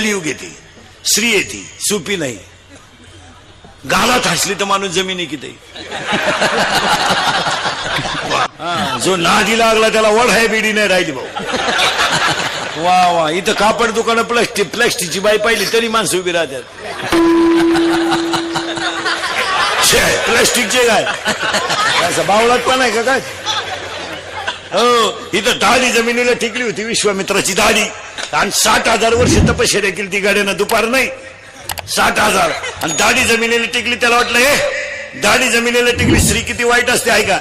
कलियुग येते, स्त्री येते, सुपी नाही. गालात हसली तर माणूस जमिनी किती. जो नादी लागला त्याला वड आहे बिडी नाही राहिली भाऊ. वा वा, इथं कापड दुकानं प्लास्टिकची बाई पाहिली तरी माणसं उभी राहतात. प्लास्टिकचे काय असं बावळात पण आहे का काय. हो, इथं दाढी जमिनीला टिकली होती विश्वामित्राची दाढी, आणि 60,000 वर्ष तपश्चर्या केली ती गाड्यानं, दुपार नाही 60,000. आणि दाढी जमिनीला टिकली. त्याला वाटलं हे दाढी जमिनीला टिकली स्त्री किती वाईट असते आहे का.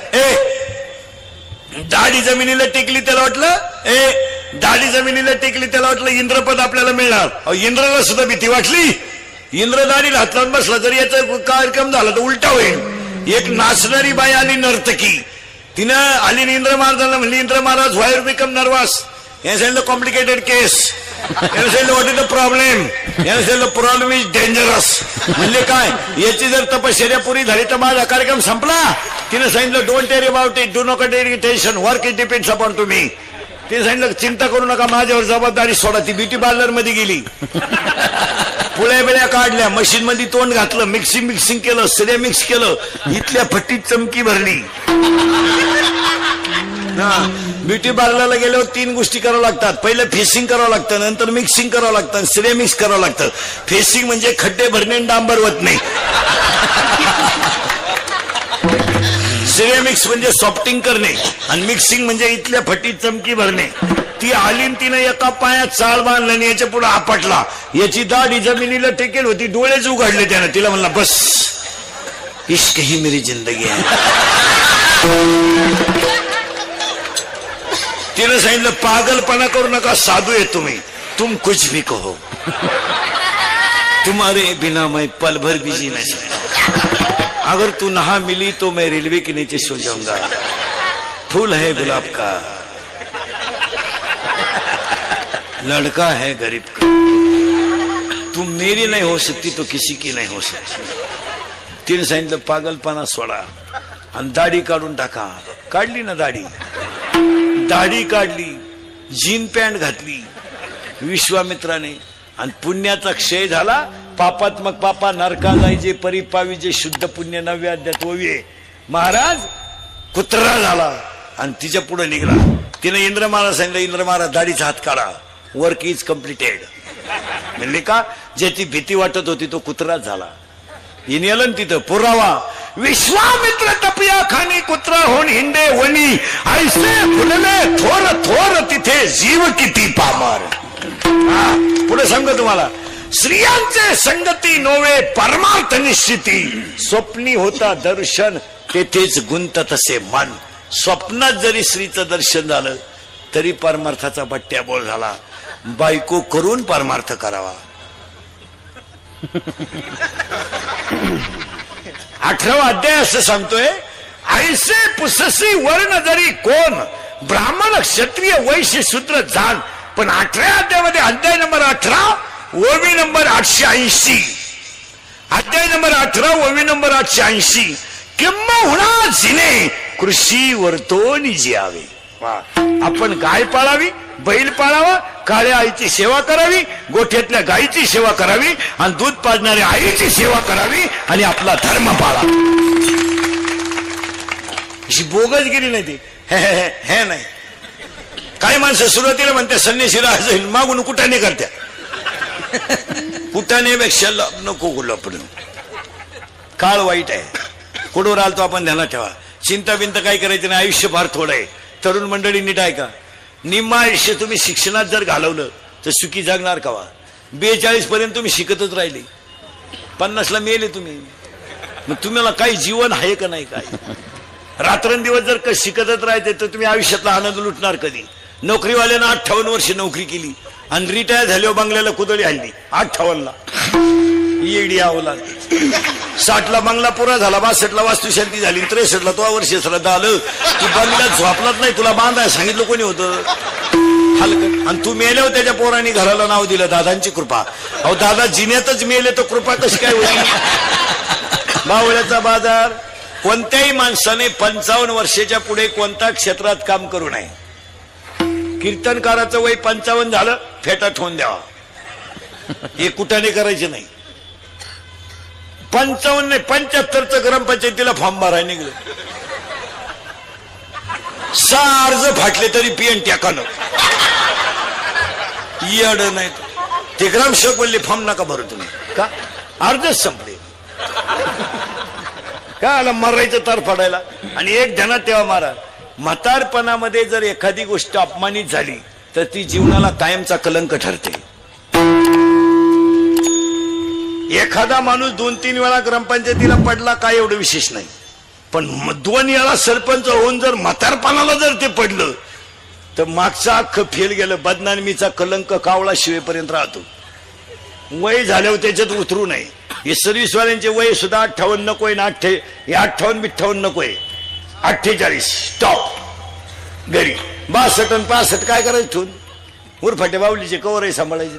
दाढी जमिनीला टिकली त्याला वाटलं दाढी जमिनीला टिकली त्याला वाटलं इंद्रपद आपल्याला मिळणार. इंद्राला सुद्धा भीती वाटली. इंद्र दाढीला हात लावून बसला तरी याचा कार्यक्रम झाला तर उलटा होईल. एक नाचणारी बाई आली नर्तकी, तिनं आली इंद्र महाराजांना म्हणली, इंद्र महाराज व्हाय यू बिकम नर्वस. याने सांगितलं कॉम्प्लिकेटेड केस. याने सांगितलं व्हॉट इज द प्रॉब्लेम. याने सांगितलं प्रॉब्लेम इज डेंजरस. म्हणले काय, याची जर तपश्चर्या पुरी झाली तर माझा कार्यक्रम संपला. तिने सांगितलं don't worry about it, do not take tension, work it depends upon तुम्ही. तिने सांगितलं चिंता करू नका, माझ्यावर जबाबदारी सोडा. ती ब्युटी पार्लर मध्ये गेली, पुळ्या बिळ्या काढल्या, मशीन मध्ये तोंड घातलं, मिक्सिंग केलं, सगळं मिक्स केलं, इथल्या फट्टीत चमकी भरली. ब्युटी पार्लरला गेल्यावर 3 गोष्टी करावं लागतात. पहिलं फेसिंग करावं लागतं, नंतर मिक्सिंग करावं लागतं, सिरे मिक्स करावं लागतं. फेसिंग म्हणजे खड्डे भरणे डांबर होत नाही. सिरे मिक्स म्हणजे सॉफ्टिंग करणे, आणि मिक्सिंग म्हणजे इथल्या फटीत चमकी भरणे. ती आली तिनं एका पायात चाळ बांधला आणि याच्या पुढे आपटला. याची दाढी जमिनीला टेकेल होती, डोळेच उघडले त्यानं. तिला म्हणला बस, इश्क ही मेरी जिंदगी आहे. तिने सांगितलं पागलपणा करू नका, साधू आहे तुम्ही, तुम कुछ भी कहो, तुम्हारे बिना मैं पल भर भी जी नहीं सकता. अगर तू नहा मिली तो मैं रेलवे के नीचे सो जाऊंगा. फूल है गुलाब का, लड़का है गरीब का, तुम मेरी नहीं हो सकती तो किसी की नहीं हो सकती. तिने सांगितलं पागलपणा सोडा आणि दाढी काढून टाका. काढली ना दाढी, दाढी काढली, जीन पॅन्ट घातली विश्वामित्राने, आणि पुण्याचा क्षय झाला. पापात्मक पापा नरका जायचे, परिपावी जे शुद्ध पुण्य 9व्या अध्यायात ओविये. महाराज कुत्रा झाला आणि तिच्या पुढे निघाला. तिने इंद्र महाराज सांगितलं, इंद्र महाराज दाढीचा हात काढा, वर्क इज कम्प्लिटेड. म्हणले का, ज्याची भीती वाटत होती तो कुत्राच झाला. येणं तिथं पुरावा, विश्वामित्र तपिया खानी कुत्रा होऊन हिंडे वनी, ऐसे फुलले थोर थोर तिथे जीव किती पामर. पुढे सांगतो तुम्हाला, स्त्रियांचे संगती नोवे परमार्थ निश्चिती, स्वप्नी होता दर्शन तेथेच गुंतत असे मन. स्वप्नात जरी स्त्रीचं दर्शन झालं तरी परमार्थाचा बट्ट्याबोळ झाला. बायको करून परमार्थ करावा. 18वा अध्याय असं सांगतोय, ऐसे पुससी वर्ण जरी कोण, ब्राह्मण क्षत्रिय वैश्य शूद्र जाण. पण 18व्या अध्यायामध्ये अध्याय नंबर 18 ओवी नंबर 880, अध्याय नंबर 18 ओवी नंबर 880, किंबहुना जिने कृषी वर्तोनी जियावे. आपण गाय पाळावी, बैल पाळावा, काळ्या आईची सेवा करावी, गोठ्यातल्या गायीची सेवा करावी, आणि दूध पाजणाऱ्या आईची सेवा करावी, आणि आपला धर्म पाळा. अशी बोगस गेली नाही ती. हे नाही, काही माणसं सुरुवातीला म्हणते संन्याशी राहायचं, मागून कुठाने करत्या. कुठानेपेक्षा नको लपड. काळ वाईट आहे, कुठवर आलतो आपण ध्यानात ठेवा. चिंता बिंत काय करायची नाही, आयुष्य फार थोडं आहे. तरुण मंडळी नीट आहे का, निम्मा आयुष्य तुम्ही शिक्षणात जर घालवलं तर सुखी जगणार कावा. 42 पर्यंत तुम्ही शिकतच राहिले, 50ला मेले तुम्ही. मग तुम्हाला काही जीवन आहे का नाही. काय रात्रंदिवस जर शिकतच राहायचे तर तुम्ही आयुष्यातला आनंद लुटणार कधी. नोकरीवाल्यानं 58 वर्ष नोकरी केली आणि रिटायर झाल्यावर बंगल्याला कुदळी हल्ली 58ला. येडी आवला. 60ला बंगला पुरा झाला, 62ला वास्तुशांती झाली, 63ला तो वर्ष श्रद्धा आलं. तू बंगल्यात झोपलाच नाही, तुला बांधाय सांगितलं कोणी होतं. हलकट. आणि तू मेल्यावर त्याच्या पोरांनी घराला नाव दिलं दादांची कृपा. अहो दादा जिन्यातच मेले तर कृपा कशी काय होईल. बावळ्याचा बाजार. कोणत्याही माणसाने 55 वर्षाच्या पुढे कोणत्या क्षेत्रात काम करू नये. कीर्तनकाराचं वय 55 झालं, फेटा ठेवून द्यावा. हे कुठाने करायचे नाही. 55 75चं ग्रामपंचायतीला फॉर्म भरायला निघलं. 6 अर्ज फाटले तरी पीएन टाकानं येड नाही. ते ग्रामसेवक बोलले फॉर्म नका भरू तुम्ही. का? अर्जच संपले. काय आला मरायचं तर पडायला. आणि एक ध्यानात तेव्हा मारा, म्हातारपणामध्ये जर एखादी गोष्ट अपमानित झाली तर ती जीवनाला कायमचा कलंक ठरते. एखादा माणूस 2-3 वेळा ग्रामपंचायतीला पडला काय एवढं विशेष नाही, पण 2 वेळा सरपंच होऊन जर म्हातारपणाला जर ते पडलं तर मागचा अख्खं फेल गेलं. बदनामीचा कलंक कावळा शिवेपर्यंत राहतो. वय झाल्यावर त्याच्यात उतरू नये. हे सर्व्हिसवाल्यांचे वय सुद्धा 58 नकोय ना. हे 58-52 नकोय. 48 स्टॉप. घरी 62 आणि 65 काय करायचं ठेवून उरफाटे बावलीचे कवरही सांभाळायचे.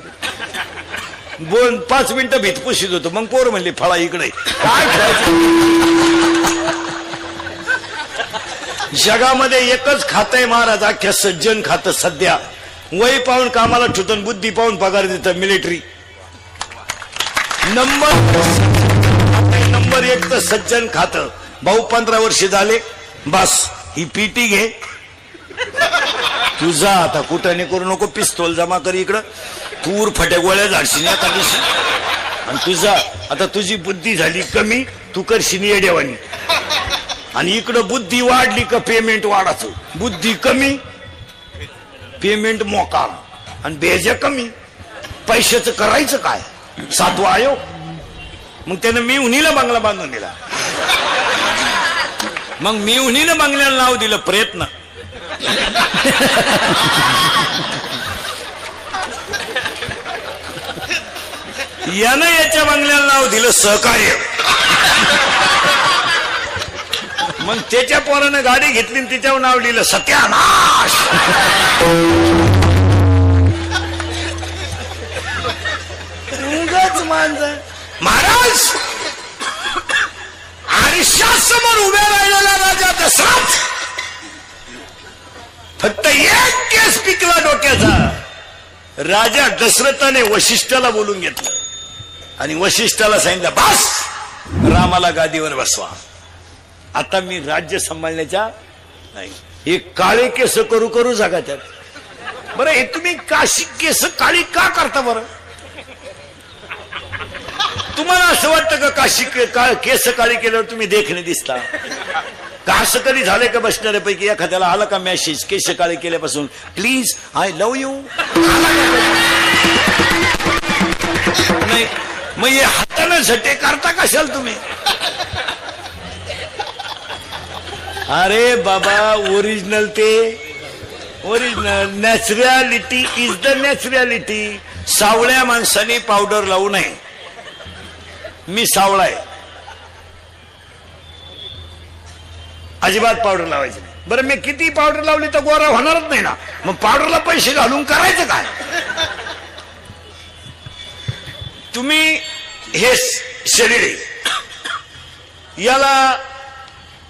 बोल 5 मिनिटं भीत पुशीत होतो. मग पोर म्हणले फळा इकडे काय खेळायचं. जगामध्ये एकच खातंय महाराज अख्ख्या सज्जन खातं सध्या. वय पाहून कामाला ठेवतं, बुद्धी पाहून पगार देतं मिलिटरी. नंबर 1 तर सज्जन खातं. भाऊ 15 वर्ष झाले बस ही पीटी घे तुझा. आता कुठं करू नको. पिस्तोल जमा कर इकडं. तूर फट्या गोळ्या झाडशील एका दिवशी. आणि तुझा आता तुझी बुद्धी झाली कमी, तू करशील येड्यावानी. आणि इकडं बुद्धी वाढली का पेमेंट वाढायचं. बुद्धी कमी पेमेंट मोकार आणि बेजा कमी. पैशाचं करायचं काय. 7वा आयोग. मग त्यानं मी उन्हीला बंगला बांधून दिला. मग मी उन्हीला बंगल्याला नाव दिलं प्रयत्न. यानं याच्या बंगल्याला नाव दिलं सहकार्य. मग त्याच्या पोरानं गाडी घेतली आणि तिच्यावर नाव लिहिलं सत्यानाश. महाराज आरशासमोर उभ्या राहिलेला राजा दशरथ फक्त एक केस पिकला डोक्याचा. राजा दशरथाने वशिष्ठाला बोलून घेतलं आणि वशिष्ठाला सांगितलं बस रामाला गादीवर बसवा. आता मी राज्य सांभाळण्याच्या नाही. हे काळे केस करू करू जागा त्यात. बरं हे तुम्ही काशी केस काळी का करता बरं. तुम्हाला असं वाटतं का काशी केस काळी केल्यावर तुम्ही देखणे दिसता का. असं कधी झालंय का बसणाऱ्यापैकी एखाद्याला आला का मेसेज केस काळी केल्यापासून प्लीज आय लव्ह यू. नाही मग हे हाताने झटे करता कशाल तुम्ही. अरे बाबा ओरिजिनल ते original. Naturality is the naturality. सावळ्या माणसाने पावडर लावू नये. मी सावळा आहे अजिबात पावडर लावायची नाही. बरं मी किती पावडर लावली तर गोरा होणारच नाही ना. मग पावडरला पैसे घालून करायचं काय. तुम्ही हे शरीर आहे याला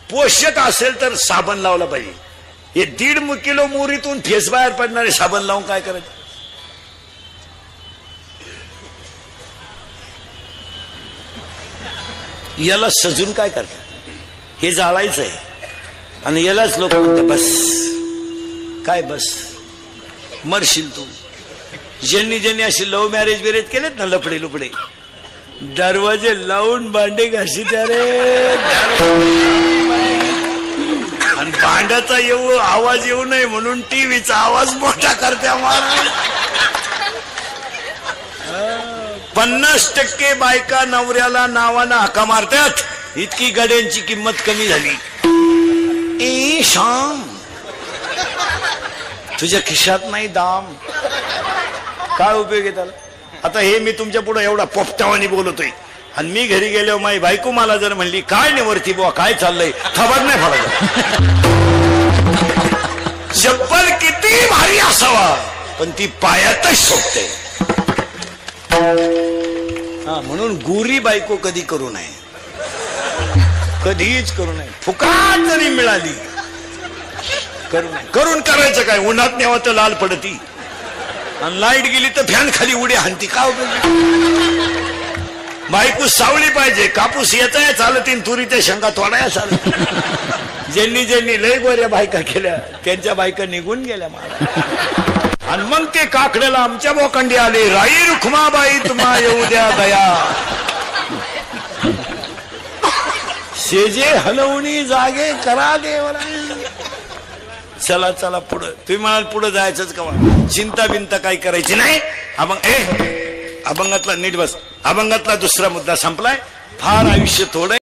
पोषक असेल तर साबण लावला पाहिजे. हे 1.5 किलो मोरीतून फेस बाहेर पडणारे साबण लावून काय करायचं. याला सजून काय करतात. हे जाळायचं आहे आणि यालाच लोक म्हणतात बस काय बस मरशील तू. ज्यांनी ज्यांनी अशी लव्ह मॅरेज बिरेज केलेत ना लफडे लुपडे दरवाजे लावून भांडे घाशी रे. आणि भांड्याचा आवाज येऊ नये म्हणून टीव्हीचा आवाज मोठा करत्या. 50% बायका नवऱ्याला नावानं हाका मारतात. इतकी गड्यांची किंमत कमी झाली. ए शाम तुझ्या खिशात नाही दाम. काय उपयोग आहे त्याला. आता हे मी तुमच्या पुढे एवढा पोपटावानी बोलतोय आणि मी घरी गेल्यावर माझी बायको मला जर म्हणली काय निवरती बुवा काय चाललंय खबर नाही पडत. चप्पल किती भारी असावा पण ती पायातच शोभते. म्हणून गोरी बायको कधी करू नये. कधीच करू नये. फुकाट जरी मिळाली करू नये. करून करायचं काय. उन्हात न्यावं तर लाल पडती. आणि लाईट गेली तर फॅन खाली उडी हाणती का बायको सावली पाहिजे कापूस येताय चालतीन तुरीच्या शेंगा तोडाया चालत ज्यांनी ज्यांनी लय गोऱ्या बायका केल्या त्यांच्या बायका निघून गेल्या मला आणि मग ते काकड्याला आमच्या बोकंडी आले राई रुखमाबाई तुम्हा येऊ द्या दया शेजे हलवणी जागे करा देवरा चला चला पुढं तुम्ही म्हणाल पुढं जायचंच का चिंता बिंता काही करायची नाही अभंगातला नीट बस अभंगातला दुसरा मुद्दा संपलाय फार आयुष्य थोडं